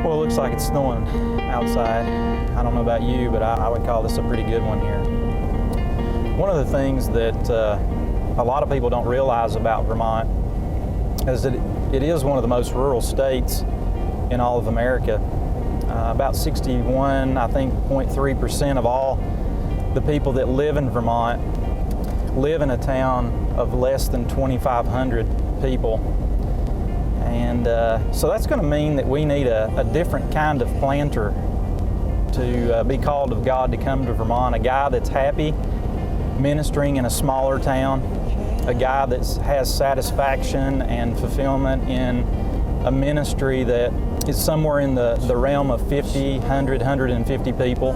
Well, it looks like it's snowing outside. I don't know about you, but I would call this a pretty good one here. One of the things that a lot of people don't realize about Vermont is that it is one of the most rural states in all of America. About 61, I think, 0.3% of all the people that live in Vermont live in a town of less than 2,500 people. And so that's going to mean that we need a different kind of planter to be called of God to come to Vermont, a guy that's happy ministering in a smaller town, a guy that has satisfaction and fulfillment in a ministry that is somewhere in the realm of 50, 100, 150 people.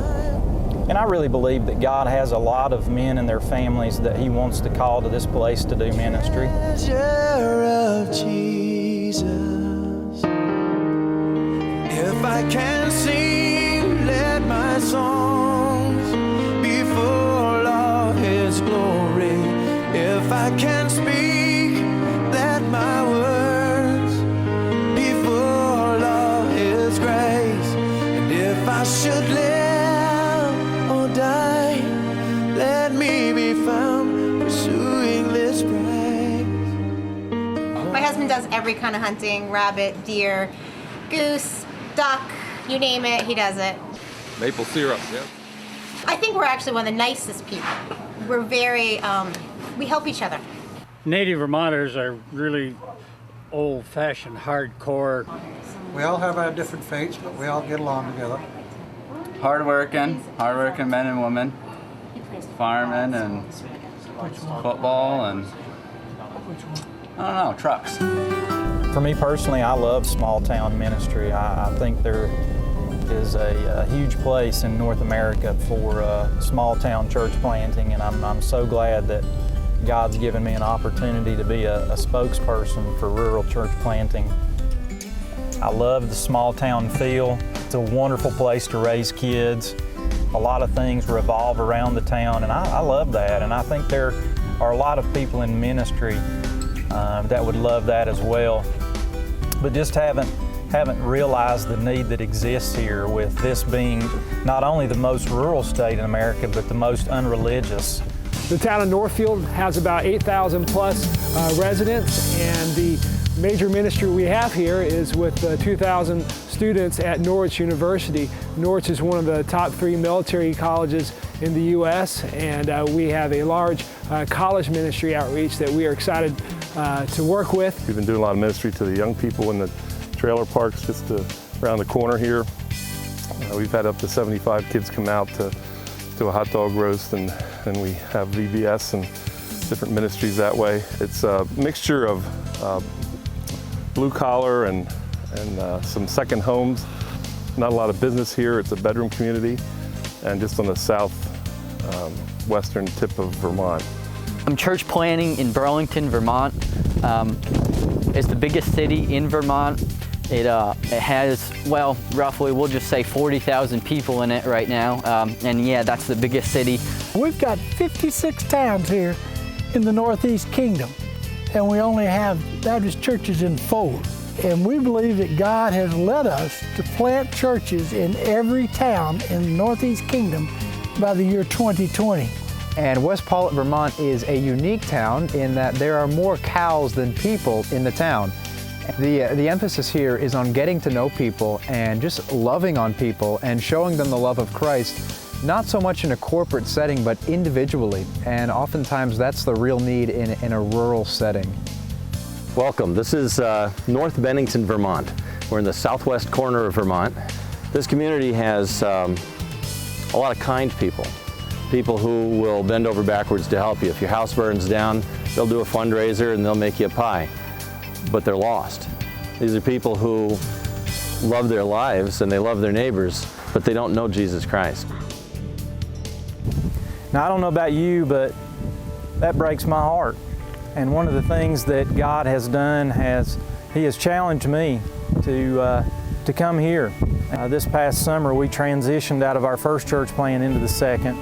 And I really believe that God has a lot of men and their families that He wants to call to this place to do ministry. Of Jesus. If I can sing, let my songs be full of His glory. If I can speak, let my words be full of His grace. And if I should live or die, let me be found pursuing this praise. My husband does every kind of hunting: rabbit, deer, goose, duck, you name it, he does it. Maple syrup, yeah. I think we're actually one of the nicest people. We're very, we help each other. Native Vermonters are really old-fashioned, hardcore. We all have our different fates, but we all get along together. Hardworking men and women, firemen and football and, I don't know, trucks. For me personally, I love small town ministry. I think there is a huge place in North America for small town church planting, and I'm so glad that God's given me an opportunity to be a spokesperson for rural church planting. I love the small town feel. It's a wonderful place to raise kids. A lot of things revolve around the town, and I love that. And I think there are a lot of people in ministry that would love that as well, but just haven't realized the need that exists here, with this being not only the most rural state in America, but the most unreligious. The town of Northfield has about 8,000 plus residents, and the major ministry we have here is with 2,000 students at Norwich University. Norwich is one of the top 3 military colleges in the U.S., and we have a large college ministry outreach that we are excited to work with. We've been doing a lot of ministry to the young people in the trailer parks just around the corner here. We've had up to 75 kids come out to a hot dog roast, and we have VBS and different ministries that way. It's a mixture of blue collar and some second homes. Not a lot of business here. It's a bedroom community, and just on the southwestern tip of Vermont. I'm church planting in Burlington, Vermont. It's the biggest city in Vermont. It has, well, roughly, we'll just say 40,000 people in it right now. And yeah, that's the biggest city. We've got 56 towns here in the Northeast Kingdom, and we only have Baptist churches in 4. And we believe that God has led us to plant churches in every town in the Northeast Kingdom by the year 2020. And West Paulet, Vermont is a unique town in that there are more cows than people in the town. The emphasis here is on getting to know people and just loving on people and showing them the love of Christ, not so much in a corporate setting, but individually. And oftentimes that's the real need in a rural setting. Welcome. This is North Bennington, Vermont. We're in the southwest corner of Vermont. This community has a lot of kind people. People who will bend over backwards to help you. If your house burns down, they'll do a fundraiser and they'll make you a pie. But they're lost. These are people who love their lives and they love their neighbors, but they don't know Jesus Christ. Now, I don't know about you, but that breaks my heart. And one of the things that God has done He has challenged me to come here. This past summer, we transitioned out of our first church plant into the second.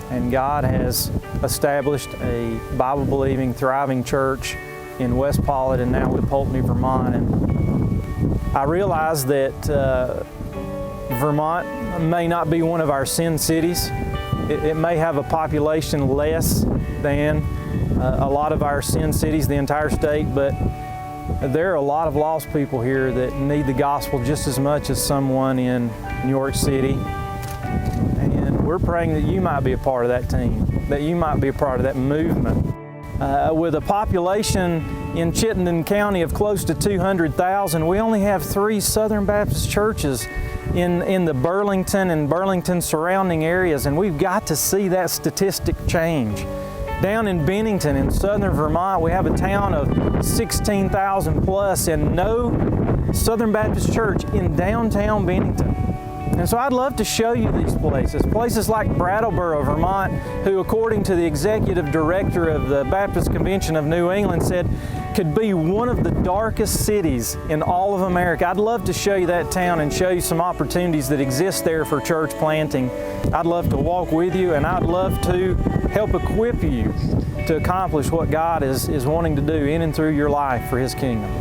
And God has established a Bible-believing, thriving church in West Paulet and now with Pulteney, Vermont. And I realize that Vermont may not be one of our sin cities. It may have a population less than a lot of our sin cities, the entire state, but there are a lot of lost people here that need the gospel just as much as someone in New York City. And we're praying that you might be a part of that team, that you might be a part of that movement. With a population in Chittenden County of close to 200,000, we only have 3 Southern Baptist churches in the Burlington and Burlington surrounding areas, and we've got to see that statistic change. Down in Bennington in southern Vermont, we have a town of 16,000 plus and no Southern Baptist church in downtown Bennington. And so I'd love to show you these places. Places like Brattleboro, Vermont, who according to the executive director of the Baptist Convention of New England said could be one of the darkest cities in all of America. I'd love to show you that town and show you some opportunities that exist there for church planting. I'd love to walk with you, and I'd love to help equip you to accomplish what God is wanting to do in and through your life for His kingdom.